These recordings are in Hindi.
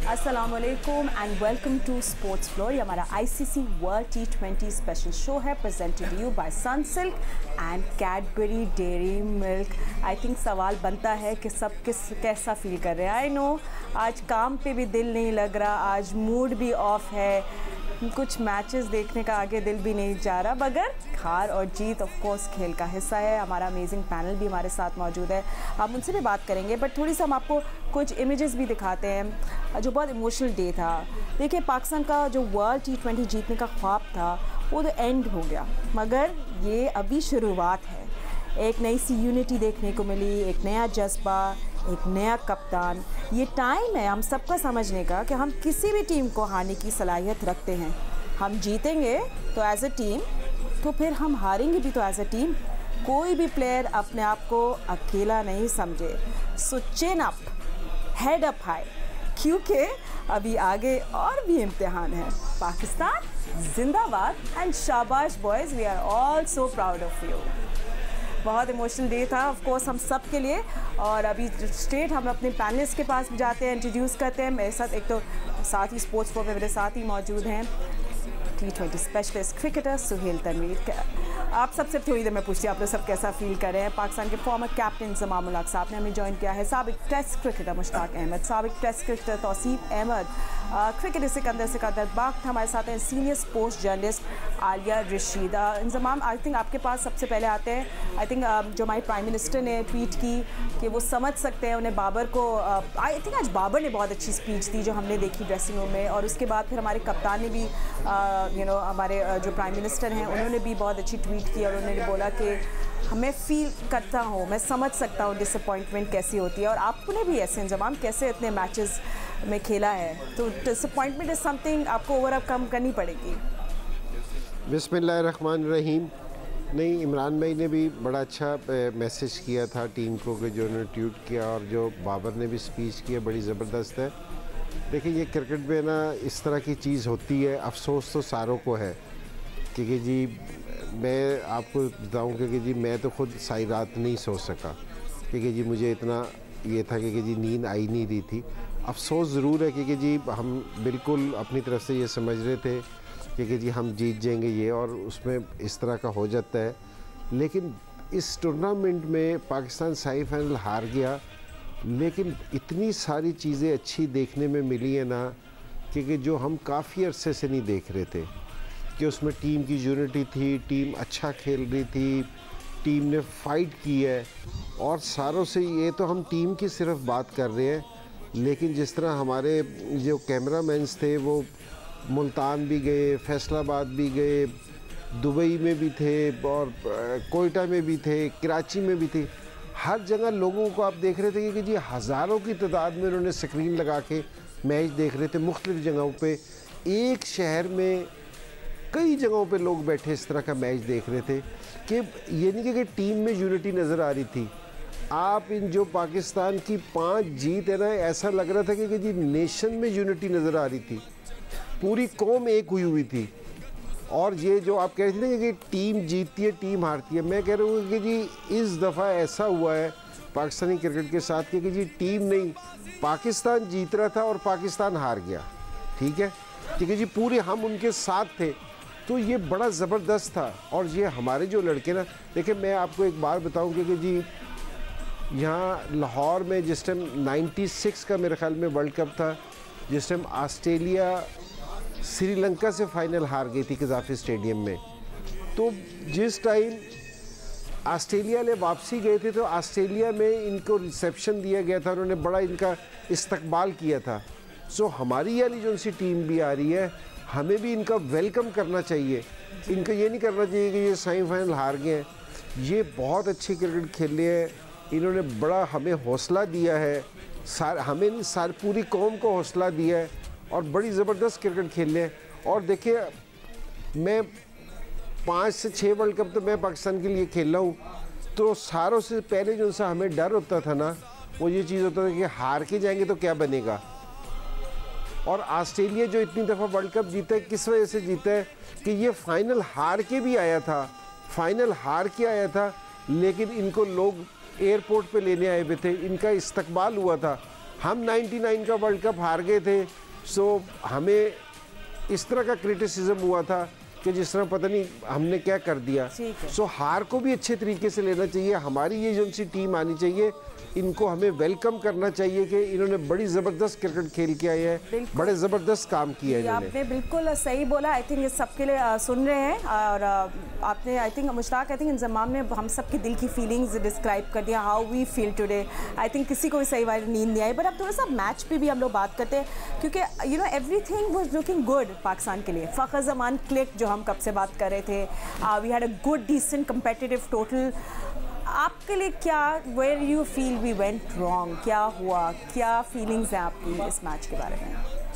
अस्सलामुअलैकुम and welcome to sports floor. ये हमारा ICC world T20 special show है presented you by Sunsilk and Cadbury Dairy Milk. I think सवाल बनता है कि सब कैसा फील कर रहे हैं। आई नो आज काम पे भी दिल नहीं लग रहा, आज मूड भी ऑफ है, कुछ मैचेस देखने का आगे दिल भी नहीं जा रहा, मगर हार और जीत ऑफ कोर्स खेल का हिस्सा है। हमारा अमेजिंग पैनल भी हमारे साथ मौजूद है, हम उनसे भी बात करेंगे, बट थोड़ी सी हम आपको कुछ इमेजेस भी दिखाते हैं जो बहुत इमोशनल डे था। देखिए पाकिस्तान का जो वर्ल्ड T20 जीतने का ख्वाब था वो तो एंड हो गया, मगर ये अभी शुरुआत है। एक नई सी यूनिटी देखने को मिली, एक नया जज्बा, एक नया कप्तान। ये टाइम है हम सबका समझने का कि हम किसी भी टीम को हारने की सलाहियत रखते हैं। हम जीतेंगे तो एज अ टीम, तो फिर हम हारेंगे भी तो एज अ टीम। कोई भी प्लेयर अपने आप को अकेला नहीं समझे। So chin up, head up high, क्योंकि अभी आगे और भी इम्तिहान है। पाकिस्तान जिंदाबाद एंड शाबाश boys, we are all so proud of you. बहुत इमोशनल डे था ऑफ कोर्स हम सब के लिए। और अभी स्ट्रेट हम अपने पैनलिस्ट के पास भी जाते हैं, इंट्रोड्यूस करते हैं। मेरे साथ एक तो साथ ही स्पोर्ट्स फ्लोर में मेरे साथ ही मौजूद हैं T20 specialist cricketer Suhail Tanveer. आप सबसे थोड़ी देर में पूछती हूँ आप लोग सब कैसा फील कर रहे हैं। पाकिस्तान के फॉर्मर कैप्टन जमाम उल हक साहब ने हमें ज्वाइन किया है, साबिक टेस्ट क्रिकेटर मुश्ताक अहमद, साबिक test cricketer Tauseef Ahmed, cricketer Sikandar Bakht हमारे साथ हैं, senior sports journalist Aliya Rashida. Inzamam I think आपके पास सबसे पहले आते हैं। आई थिंक जो हमारे प्राइम मिनिस्टर ने ट्वीट की कि वो समझ सकते हैं उन्हें बाबर को, आई थिंक आज बाबर ने बहुत अच्छी स्पीच दी जो हमने देखी ड्रेसिंग रूम में, और उसके बाद फिर हमारे कप्तान ने भी हमारे जो प्राइम मिनिस्टर हैं उन्होंने भी बहुत अच्छी ट्वीट की और उन्होंने बोला कि मैं फील करता हूँ, मैं समझ सकता हूँ डिसअपॉइंटमेंट कैसी होती है। और आपने भी ऐसे इंजमाम कैसे इतने मैचेस में खेला है, तो डिसअपॉइंटमेंट इज़ समथिंग आपको ओवरकम करनी पड़ेगी। बिस्मिल्लाहिर्रहमानिर्रहीम। नहीं, इमरान भाई ने भी बड़ा अच्छा मैसेज किया था टीम को कि जो उन्होंने ट्वीट किया, और जो बाबर ने भी स्पीच किया बड़ी ज़बरदस्त है। देखिए ये क्रिकेट में ना इस तरह की चीज़ होती है, अफसोस तो सारों को है क्योंकि जी मैं आपको बताऊं कि जी मैं तो खुद सारी रात नहीं सो सका क्योंकि जी मुझे इतना ये था कि जी नींद आई नहीं रही थी। अफसोस ज़रूर है क्योंकि जी हम बिल्कुल अपनी तरफ से ये समझ रहे थे कि जी हम जीत जाएंगे ये, और उसमें इस तरह का हो जाता है। लेकिन इस टूर्नामेंट में पाकिस्तान सेमीफाइनल हार गया, लेकिन इतनी सारी चीज़ें अच्छी देखने में मिली है ना क्योंकि जो हम काफ़ी अरसे से नहीं देख रहे थे, कि उसमें टीम की यूनिटी थी, टीम अच्छा खेल रही थी, टीम ने फाइट की है। और सारों से ये तो हम टीम की सिर्फ बात कर रहे हैं, लेकिन जिस तरह हमारे जो कैमरामैन्स थे वो मुल्तान भी गए, फैसलाबाद भी गए, दुबई में भी थे, और कोयटा में भी थे, कराची में भी थे, हर जगह लोगों को आप देख रहे थे कि जी हज़ारों की तादाद में उन्होंने स्क्रीन लगा के मैच देख रहे थे मुख्तलिफ़ जगहों पे। एक शहर में कई जगहों पे लोग बैठे इस तरह का मैच देख रहे थे कि ये नहीं कि टीम में यूनिटी नज़र आ रही थी। आप इन जो पाकिस्तान की 5 जीत है ना, ऐसा लग रहा था कि जी नेशन में यूनिटी नज़र आ रही थी, पूरी कौम एक हुई थी। और ये जो आप कह रहे थे ना कि टीम जीतती है टीम हारती है, मैं कह रहा हूँ कि जी इस दफ़ा ऐसा हुआ है पाकिस्तानी क्रिकेट के साथ कि जी टीम नहीं, पाकिस्तान जीत रहा था और पाकिस्तान हार गया, ठीक है, क्योंकि जी पूरे हम उनके साथ थे, तो ये बड़ा ज़बरदस्त था। और ये हमारे जो लड़के ना, देखिए मैं आपको एक बात बताऊँ कि जी यहाँ लाहौर में जिस टाइम 96 का मेरे ख्याल में वर्ल्ड कप था, जिस टाइम ऑस्ट्रेलिया श्रीलंका से फाइनल हार गई थी कज़ाफ़ी स्टेडियम में, तो जिस टाइम ऑस्ट्रेलिया ने वापसी गए थे तो ऑस्ट्रेलिया में इनको रिसेप्शन दिया गया था, उन्होंने बड़ा इनका इस्तकबाल किया था। सो हमारी वाली जो सी टीम भी आ रही है, हमें भी इनका वेलकम करना चाहिए। इनको ये नहीं करना चाहिए कि ये सेमीफाइनल हार गए हैं, ये बहुत अच्छी क्रिकेट खेले हैं, इन्होंने बड़ा हमें हौसला दिया है, हमें पूरी कौम को हौसला दिया है, और बड़ी ज़बरदस्त क्रिकेट खेले हैं। और देखिए मैं 5 से 6 वर्ल्ड कप तो मैं पाकिस्तान के लिए खेला हूँ, तो सारों से पहले जो सा हमें डर होता था ना, वो ये चीज़ होता था कि हार के जाएंगे तो क्या बनेगा। और ऑस्ट्रेलिया जो इतनी दफ़ा वर्ल्ड कप जीता है, किस वजह से जीता है कि ये फ़ाइनल हार के भी आया था, फ़ाइनल हार के आया था, लेकिन इनको लोग एयरपोर्ट पे लेने आए हुए थे, इनका इस्तकबाल हुआ था। हम 99 का वर्ल्ड कप हार गए थे, सो हमें इस तरह का क्रिटिसिज्म हुआ था कि जिस तरह पता नहीं हमने क्या कर दिया। सो हार को भी अच्छे तरीके से लेना चाहिए। हमारी ये जो सी टीम आनी चाहिए, इनको हमें वेलकम करना चाहिए कि इन्होंने बड़ी ज़बरदस्त क्रिकेट खेल के आए हैं, बड़े ज़बरदस्त काम किया है आपने बिल्कुल सही बोला। आई थिंक ये सबके लिए सुन रहे हैं और आपने I think Mushtaq, I think Inzamam ने हम सब की दिल की फीलिंग्स डिस्क्राइब कर दिया, how we feel today. I think किसी को भी सही वाली नींद नहीं आई। बट अब थोड़ा सा मैच पे भी हम लोग बात करते हैं, क्योंकि you know everything was looking good Pakistan के लिए। फ़खर ज़मान क्लिक, जो हम कब से बात कर रहे थे, we had a good decent competitive total. आपके लिए क्या, where you feel we went wrong, क्या हुआ, क्या फीलिंग्स हैं आपकी इस मैच के बारे में?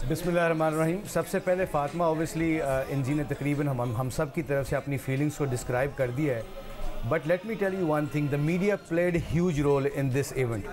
बिस्मिल्लाहिर्रहमानिर्रहीम। सबसे पहले फातिमा, ऑब्वियसली इंजी ने तकरीबन हम सब की तरफ से अपनी फीलिंग्स को डिस्क्राइब कर दिया है। But let me tell you one thing, the media played huge role in this event.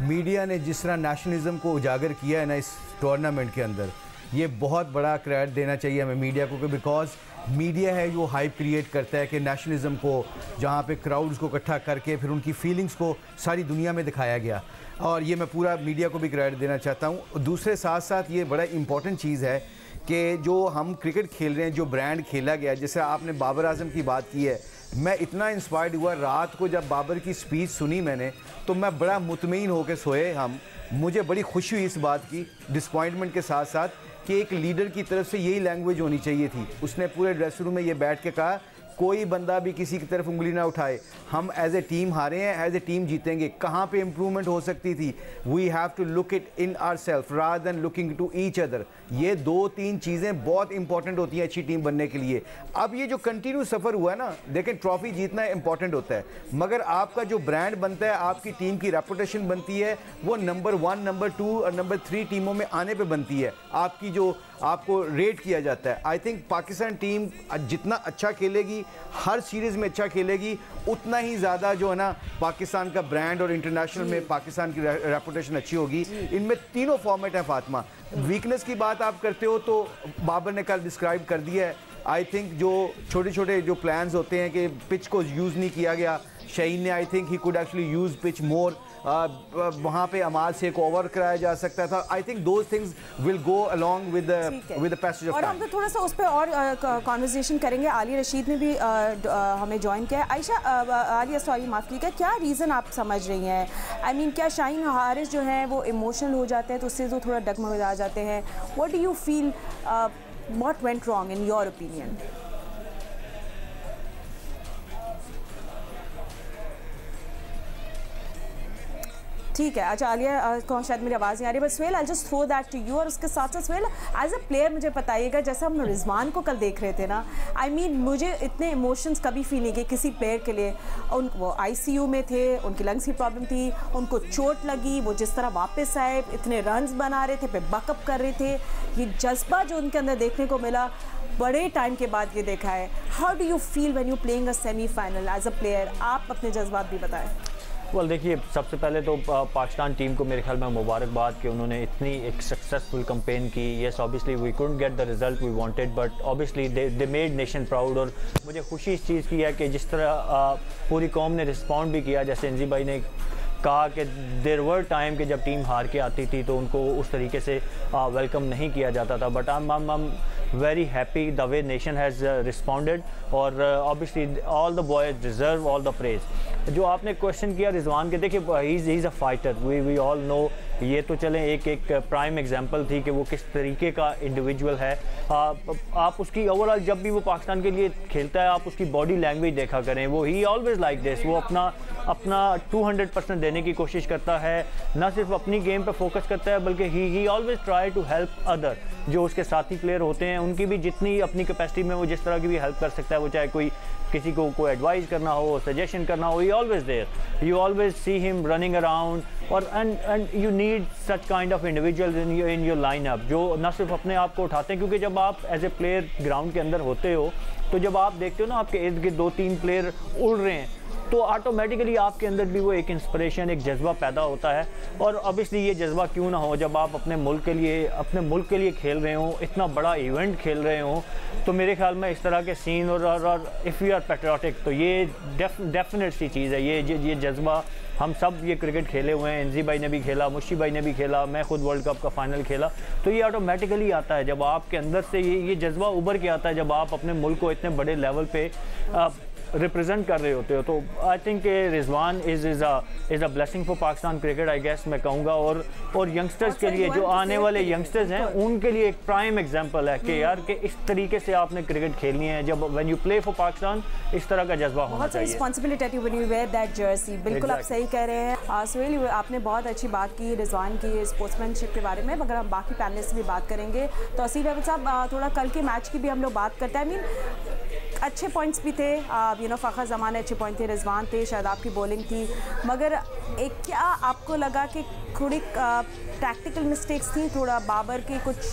Media ने जिस तरह नेशनलिज्म को उजागर किया है ना इस टूर्नामेंट के अंदर, ये बहुत बड़ा क्रेडिट देना चाहिए हमें मीडिया को, बिकॉज मीडिया है जो हाइप क्रिएट करता है कि नेशनलिज्म को, जहाँ पे क्राउड्स को इकट्ठा करके फिर उनकी फीलिंग्स को सारी दुनिया में दिखाया गया। और ये मैं पूरा मीडिया को भी क्रेडिट देना चाहता हूँ। दूसरे साथ साथ ये बड़ा इंपॉर्टेंट चीज़ है कि जो हम क्रिकेट खेल रहे हैं, जो ब्रांड खेला गया, जैसे आपने बाबर आजम की बात की है, मैं इतना इंस्पायर्ड हुआ रात को जब बाबर की स्पीच सुनी मैंने, तो मैं बड़ा मुतमईन होकर सोए हम। मुझे बड़ी खुशी हुई इस बात की, डिसपॉइंटमेंट के साथ साथ, कि एक लीडर की तरफ से यही लैंग्वेज होनी चाहिए थी। उसने पूरे ड्रेसिंग रूम में ये बैठ के कहा, कोई बंदा भी किसी की तरफ उंगली ना उठाए, हम एज ए टीम हारे हैं, एज ए टीम जीतेंगे। कहाँ पे इम्प्रूवमेंट हो सकती थी, we have to look it in our self rather than looking to each other. ये 2-3 चीज़ें बहुत इंपॉर्टेंट होती हैं अच्छी टीम बनने के लिए। अब ये जो कंटिन्यू सफ़र हुआ है ना, देखें ट्रॉफी जीतना इंपॉर्टेंट होता है, मगर आपका जो ब्रांड बनता है, आपकी टीम की रेपुटेशन बनती है, वो नंबर 1, नंबर 2 और नंबर 3 टीमों में आने पर बनती है। आपकी जो आपको रेट किया जाता है। आई थिंक पाकिस्तान टीम जितना अच्छा खेलेगी, हर सीरीज़ में अच्छा खेलेगी, उतना ही ज़्यादा जो है ना पाकिस्तान का ब्रांड और इंटरनेशनल में पाकिस्तान की रेपुटेशन अच्छी होगी। इनमें तीनों फॉर्मेट है फातिमा। वीकनेस की बात आप करते हो तो बाबर ने कल डिस्क्राइब कर दिया है। आई थिंक जो छोटे छोटे जो प्लान्स होते हैं कि पिच को यूज़ नहीं किया गया, शहीन ने I think he could actually use pitch more, वहाँ पे अमाल से एक ओवर कराया जा सकता था। I think those things will go along with the passage of time. और हम तो थोड़ा सा उस पर और कॉन्वर्सेशन करेंगे। आलिया रशीद ने भी हमें ज्वाइन किया है। आयशा, आलिया सॉरी माफ़ कीजिएगा, क्या रीज़न आप समझ रही हैं? आई मीन क्या शाहीन हारिस जो हैं वो इमोशनल हो जाते हैं तो उससे जो थोड़ा डगमगा जाते हैं? What do you feel, what went wrong in your opinion? ठीक है, अच्छा आलिया को शायद मेरी आवाज़ नहीं आ रही, but as well I just throw that to you. और उसके साथ साथ स्वेल, एज अ प्लेयर मुझे बताइएगा, जैसे हम रिजवान को कल देख रहे थे ना, आई मीन मुझे इतने इमोशंस कभी फील नहीं किए किसी प्लेयर के लिए। वो ICU में थे, उनकी लंग्स की प्रॉब्लम थी, उनको चोट लगी, वो जिस तरह वापस आए, इतने रन्स बना रहे थे, फिर बकअप कर रहे थे, ये जज्बा जो उनके अंदर देखने को मिला, बड़े टाइम के बाद ये देखा है। How do you feel when you playing a semifinal as a player? आप अपने जज्बात भी बताएं। well, देखिए सबसे पहले तो पाकिस्तान टीम को मेरे ख्याल में मुबारकबाद कि उन्होंने इतनी एक सक्सेसफुल कैंपेन की। Yes obviously we couldn't get the result we wanted, but obviously they made nation proud. और मुझे खुशी इस चीज़ की है कि जिस तरह पूरी कौम ने रिस्पॉन्ड भी किया, जैसे इंजी भाई ने कहा कि देयर वर टाइम कि जब टीम हार के आती थी तो उनको उस तरीके से वेलकम नहीं किया जाता था। But I am very happy the way nation has responded, और obviously all the boys deserve all the praise. जो आपने क्वेश्चन किया रिजवान के, देखिए he is a fighter, we all know. ये तो चलें एक प्राइम एग्जांपल थी कि वो किस तरीके का इंडिविजुअल है। आप उसकी ओवरऑल जब भी वो पाकिस्तान के लिए खेलता है, आप उसकी बॉडी लैंग्वेज देखा करें, वो ही ऑलवेज लाइक दिस। वो अपना 200% देने की कोशिश करता है, ना सिर्फ अपनी गेम पे फोकस करता है बल्कि he always try to help other. जो उसके साथी प्लेयर होते हैं उनकी भी जितनी अपनी कैपेसिटी में वो जिस तरह की भी हेल्प कर सकता है, वो चाहे कोई किसी को कोई एडवाइस करना हो, सजेशन करना हो, he always there. You always see him running around, और and you need such kind of individuals in your lineup जो न सिर्फ अपने आप को उठाते हैं, क्योंकि जब आप एज ए प्लेयर ग्राउंड के अंदर होते हो तो जब आप देखते हो ना आपके इर्द गिर्द 2-3 प्लेयर उड़ रहे हैं, तो ऑटोमेटिकली आपके अंदर भी वो एक इंस्पिरेशन, एक जज्बा पैदा होता है। और ऑब्वियसली ये जज्बा क्यों ना हो, जब आप अपने मुल्क के लिए खेल रहे हो, इतना बड़ा इवेंट खेल रहे हो, तो मेरे ख्याल में इस तरह के सीन और इफ़ यू आर पैट्रियोटिक, तो ये डेफिनेट सी चीज़ है। ये जज्बा हम सब ये क्रिकेट खेले हुए हैं, एनजी भाई ने भी खेला, मुशी भाई ने भी खेला, मैं खुद वर्ल्ड कप का फाइनल खेला, तो ये ऑटोमेटिकली आता है जब आपके अंदर से ये जज्बा उभर के आता है, जब आप अपने मुल्क को इतने बड़े लेवल पे रिप्रेजेंट कर रहे होते हो। तो I think Rizwan is a blessing for Pakistan cricket, I guess मैं कहूँगा। और यंगस्टर्स के लिए, जो आने वाले यंगस्टर्स हैं, उनके लिए एक प्राइम एग्जांपल है कि यार कि इस तरीके से आपने क्रिकेट खेलनी है, जब when you play for Pakistan इस तरह का जज्बा होना चाहिए। Responsibility when you wear that jersey, बिल्कुल आप सही कह रहे हैं। सुहेल, आपने बहुत अच्छी बात की रिजवान की स्पोर्ट्समैनशिप के बारे में, मगर हम बाकी पैनलिस्ट से भी बात करेंगे। तो असीफ अहमद साहब, थोड़ा कल के मैच की भी हम लोग बात करते हैं। आई मीन अच्छे पॉइंट्स भी थे, फ़खर ज़मान अच्छे पॉइंट थे, रिजवान थे, शायद आपकी बॉलिंग थी, मगर एक क्या आपको लगा कि थोड़ी टैक्टिकल मिस्टेक्स थी, थोड़ा बाबर के कुछ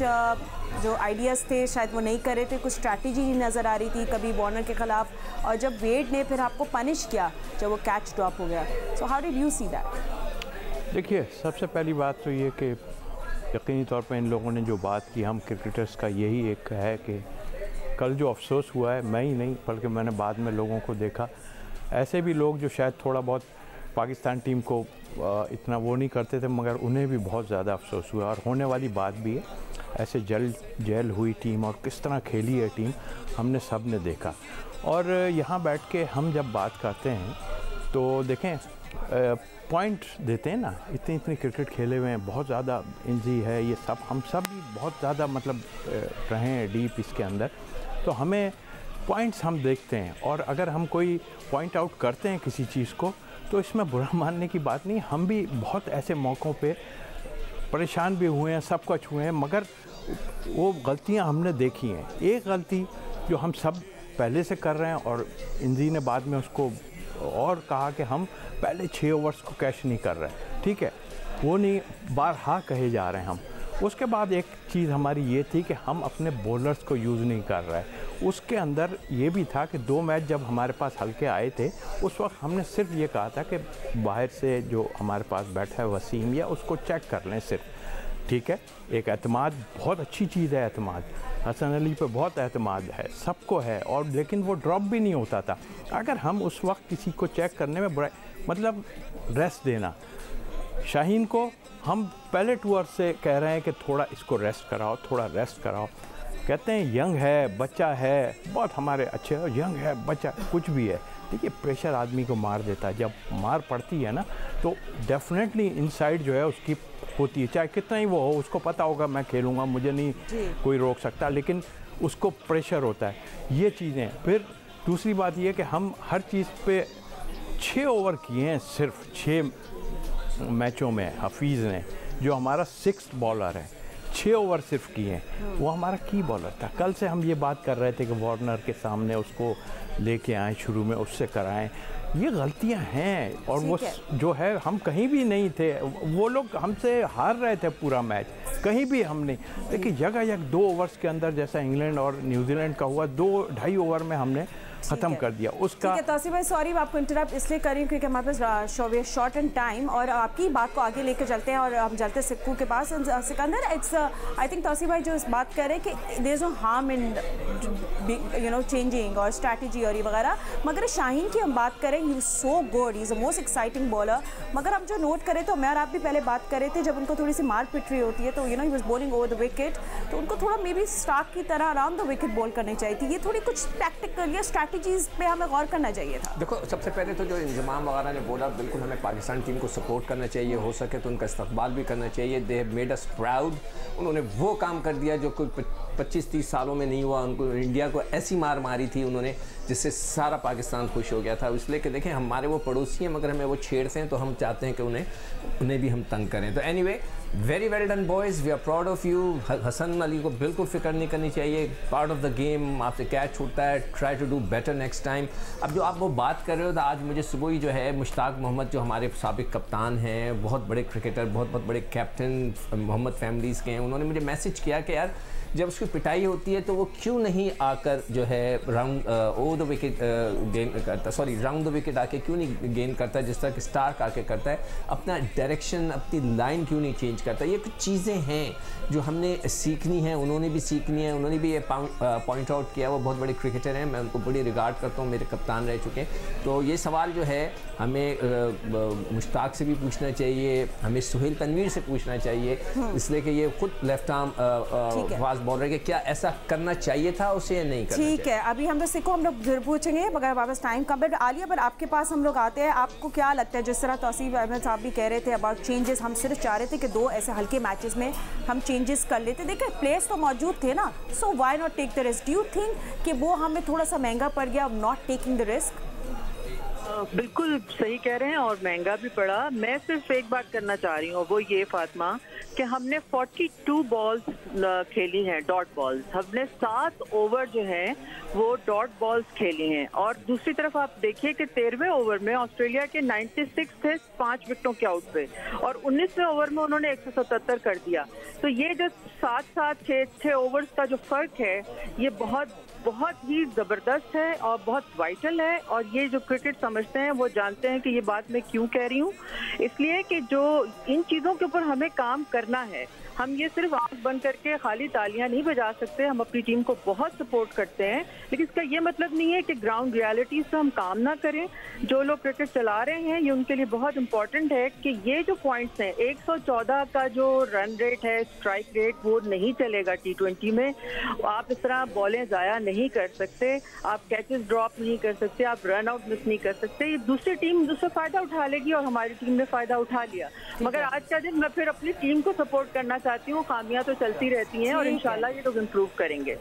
जो आइडियाज़ थे शायद वो नहीं कर रहे थे, कुछ स्ट्रैटेजी नहीं नज़र आ रही थी कभी वार्नर के ख़िलाफ़, और जब वेड ने फिर आपको पनिश किया जब वो कैच ड्रॉप हो गया, so how did you see that? देखिए, सबसे पहली बात तो ये कि यकीनी तौर पर इन लोगों ने जो बात की, हम क्रिकेटर्स का यही एक है कि कल जो अफसोस हुआ है, मैं ही नहीं बल्कि मैंने बाद में लोगों को देखा, ऐसे भी लोग जो शायद थोड़ा बहुत पाकिस्तान टीम को इतना वो नहीं करते थे, मगर उन्हें भी बहुत ज़्यादा अफसोस हुआ। और होने वाली बात भी है, ऐसे जेल हुई टीम और किस तरह खेली है टीम, हमने सब ने देखा। और यहाँ बैठ के हम जब बात करते हैं तो देखें, पॉइंट देते हैं ना, इतनी क्रिकेट खेले हुए हैं, बहुत ज़्यादा इंजी है, ये सब हम सब भी बहुत ज़्यादा मतलब रहे हैं डीप इसके अंदर, तो हमें पॉइंट्स हम देखते हैं। और अगर हम कोई पॉइंट आउट करते हैं किसी चीज़ को, तो इसमें बुरा मानने की बात नहीं। हम भी बहुत ऐसे मौक़ों पे परेशान भी हुए हैं, सब कुछ हुए हैं, मगर वो गलतियां हमने देखी हैं। एक गलती जो हम सब पहले से कर रहे हैं, और इंजी ने बाद में उसको और कहा कि हम पहले 6 ओवर्स को कैश नहीं कर रहे, ठीक है, वो नहीं बारहा कहे जा रहे हैं हम। उसके बाद एक चीज़ हमारी ये थी कि हम अपने बॉलर्स को यूज़ नहीं कर रहे। उसके अंदर ये भी था कि 2 मैच जब हमारे पास हल्के आए थे, उस वक्त हमने सिर्फ ये कहा था कि बाहर से जो हमारे पास बैठा है वसीम, या उसको चेक कर लें सिर्फ, ठीक है। एक एतमाद बहुत अच्छी चीज़ है, एतमाद हसन अली पे बहुत एतमाद है, सबको है, और लेकिन वो ड्रॉप भी नहीं होता था। अगर हम उस वक्त किसी को चेक करने में बड़ा मतलब रेस्ट देना, शाहीन को हम पहले टूर से कह रहे हैं कि थोड़ा इसको रेस्ट कराओ, थोड़ा रेस्ट कराओ, कहते हैं यंग है, बच्चा है, बहुत हमारे अच्छे, यंग है, बच्चा, कुछ भी है। देखिए, प्रेशर आदमी को मार देता है, जब मार पड़ती है ना, तो डेफिनेटली इनसाइड जो है उसकी होती है, चाहे कितना ही वो हो, उसको पता होगा मैं खेलूँगा, मुझे नहीं कोई रोक सकता, लेकिन उसको प्रेशर होता है, ये चीज़ें। फिर दूसरी बात ये कि हम हर चीज़ पे 6 ओवर किए हैं, सिर्फ 6 मैचों में। हफीज़ ने, जो हमारा 6th बॉलर है, 6 ओवर सिर्फ किए हैं, वो हमारा की बॉलर था। कल से हम ये बात कर रहे थे कि वार्नर के सामने उसको लेके आएँ, शुरू में उससे कराएं, ये गलतियां हैं। और वो जो है, हम कहीं भी नहीं थे, वो लोग हमसे हार रहे थे पूरा मैच, कहीं भी हम नहीं। देखिए, जगह 2 ओवर्स के अंदर, जैसा इंग्लैंड और न्यूजीलैंड का हुआ, 2-2.5 ओवर में हमने ख़त्म कर दिया उसका। तौसीफ भाई, सॉरी मैं आपको इंटरप्ट इसलिए कर रही हूँ क्योंकि हमारे पास शॉर्ट एंड टाइम, और आपकी बात को आगे लेकर चलते हैं, और हम चलते सिक्कू के पास। Sikandar, it's I think Tauseef भाई जो इस बात कर रहे हैं कि there is no harm in changing और स्ट्रैटेजी और ये वगैरह, मगर शाहीन की हम बात करें, he so good, he is the most exciting bowler, मगर हम जो नोट करें, तो मैं और आप भी पहले बात कर रहे थे, जब उनको थोड़ी सी मार पिट रही होती है, तो he was bowling over the wicket, तो उनको थोड़ा मे बी स्टार्क की तरह अराउंड द विकेट बॉल करनी चाहिए थी। ये थोड़ी कुछ टैक्टिकल या स्ट्रैटेजीज पे हमें गौर करना चाहिए था। देखो, सबसे पहले तो जो इंजमाम वगैरह ने बोला, बिल्कुल हमें पाकिस्तान टीम को सपोर्ट करना चाहिए, हो सके तो उनका इस्तकबाल भी करना चाहिए। They have made us proud. उन्होंने वो काम कर दिया जो कोई 25-30 सालों में नहीं हुआ। उनको इंडिया को ऐसी मार मारी थी उन्होंने, जिससे सारा पाकिस्तान खुश हो गया था। इसलिए कि देखें, हमारे वो पड़ोसी हैं, मगर हमें वो छेड़ते हैं, तो हम चाहते हैं कि उन्हें भी हम तंग करें। तो anyway, very well done boys, we are proud of you. Hasan Ali को बिल्कुल फिक्र नहीं करनी चाहिए, पार्ट ऑफ द गेम, आपसे कैच छूटता है, try to do better next time. अब जो आप वो बात कर रहे हो, तो आज मुझे सुबह ही जो है मुश्ताक मोहम्मद जो हमारे साबिक कप्तान हैं, बहुत बड़े क्रिकेटर, बहुत बड़े कैप्टन मोहम्मद फैमिलीज़ के हैं, उन्होंने मुझे मैसेज किया कि यार जब उसकी पिटाई होती है तो वो क्यों नहीं आकर जो है round over the wicket gain करता, सॉरी राउंड द विकेट आके क्यों नहीं गेन करता जिस तरह कि स्टार्क आके करता है, अपना डायरेक्शन, अपनी लाइन क्यों नहीं चेंज करता। ये कुछ चीज़ें हैं जो हमने सीखनी है, उन्होंने भी सीखनी है, उन्होंने भी ये पॉइंट आउट किया। वो बहुत बड़े क्रिकेटर हैं, मैं उनको बड़ी रिगार्ड करता हूँ, मेरे कप्तान रह चुके हैं। तो ये सवाल जो है हमें मुश्ताक से भी पूछना चाहिए, हमें सुहेल तनवीर से पूछना चाहिए, इसलिए कि ये खुद लेफ्ट आर्म फास्ट बॉलर के क्या ऐसा करना चाहिए था उसे या नहीं करना। ठीक है, अभी हम लोग हम लोग जरूर पूछेंगे मगर वापस टाइम कम। बट आलिया, पर आपके पास हम लोग आते हैं, आपको क्या लगता है, जिस तरह तौसीफ अहमद साहब भी कह रहे थे अबाउट चेंजेस, हम सिर्फ चाह रहे थे कि 2 ऐसे हल्के मैचेस में हम चेंजेस कर लेते। देखिए प्लेयर्स तो मौजूद थे ना, so why not take the risk. Do you think कि वो हमें थोड़ा सा महंगा पड़ गया नॉट टेकिंग द रिस्क? बिल्कुल सही कह रहे हैं और महंगा भी पड़ा। मैं सिर्फ एक बात करना चाह रही हूँ, वो ये फातिमा कि हमने 42 बॉल्स खेली हैं, डॉट बॉल्स। हमने 7 ओवर जो हैं वो डॉट बॉल्स खेली हैं। और दूसरी तरफ आप देखिए कि 13वें ओवर में ऑस्ट्रेलिया के 96 थे 5 विकेटों के आउट पे, और 19वें ओवर में उन्होंने 177 कर दिया। तो ये जो 7-7, 6 ओवर्स का जो फर्क है, ये बहुत ही ज़बरदस्त है और बहुत वाइटल है। और ये जो क्रिकेट समझते हैं वो जानते हैं कि ये बात मैं क्यों कह रही हूँ, इसलिए कि जो इन चीज़ों के ऊपर हमें काम करना है, हम ये सिर्फ आंख बंद करके खाली तालियां नहीं बजा सकते। हम अपनी टीम को बहुत सपोर्ट करते हैं, लेकिन इसका ये मतलब नहीं है कि ग्राउंड रियलिटीज से हम काम ना करें। जो लोग क्रिकेट चला रहे हैं, ये उनके लिए बहुत इंपॉर्टेंट है कि ये जो पॉइंट्स हैं, 114 का जो रन रेट है, स्ट्राइक रेट, वो नहीं चलेगा T20 में। आप इस तरह बॉलें ज़ाया नहीं कर सकते, आप कैचेस ड्रॉप नहीं कर सकते, आप रन आउट मिस नहीं कर सकते। ये दूसरी टीम उससे फ़ायदा उठा लेगी और हमारी टीम ने फ़ायदा उठा लिया। मगर आज का दिन मैं फिर अपनी टीम को सपोर्ट करना चाहती हूँ। खामियां तो चलती रहती हैं और इंशाल्लाह ये लोग इम्प्रूव करेंगे।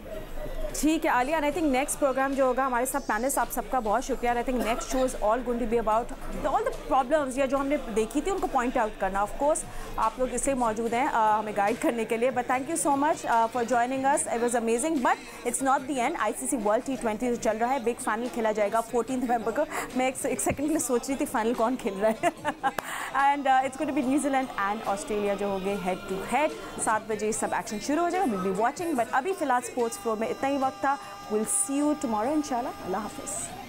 ठीक है Alia, I think next program जो होगा हमारे सब पैनलिस्ट, आप सबका बहुत शुक्रिया। I think next show is all going to be about all the problems या जो हमने देखी थी उनको पॉइंट आउट करना। ऑफ कोर्स आप लोग इससे मौजूद हैं हमें गाइड करने के लिए। But thank you so much for joining us, it was amazing. But it's not the end. ICC world T20 जो चल रहा है, बिग फाइनल खेला जाएगा 14 नवंबर को। मैं एक सेकंड के लिए सोच रही थी फाइनल कौन खेल रहा है। And it's going to B New Zealand and Australia जो हो गए हेड टू हेड। 7 बजे सब एक्शन शुरू हो जाएगा, विल बी वॉचिंग। बट अभी फिलहाल स्पोर्ट्स फ्लोर में इतना ही वक्त था। We'll see you tomorrow, inshallah. Allah Hafiz.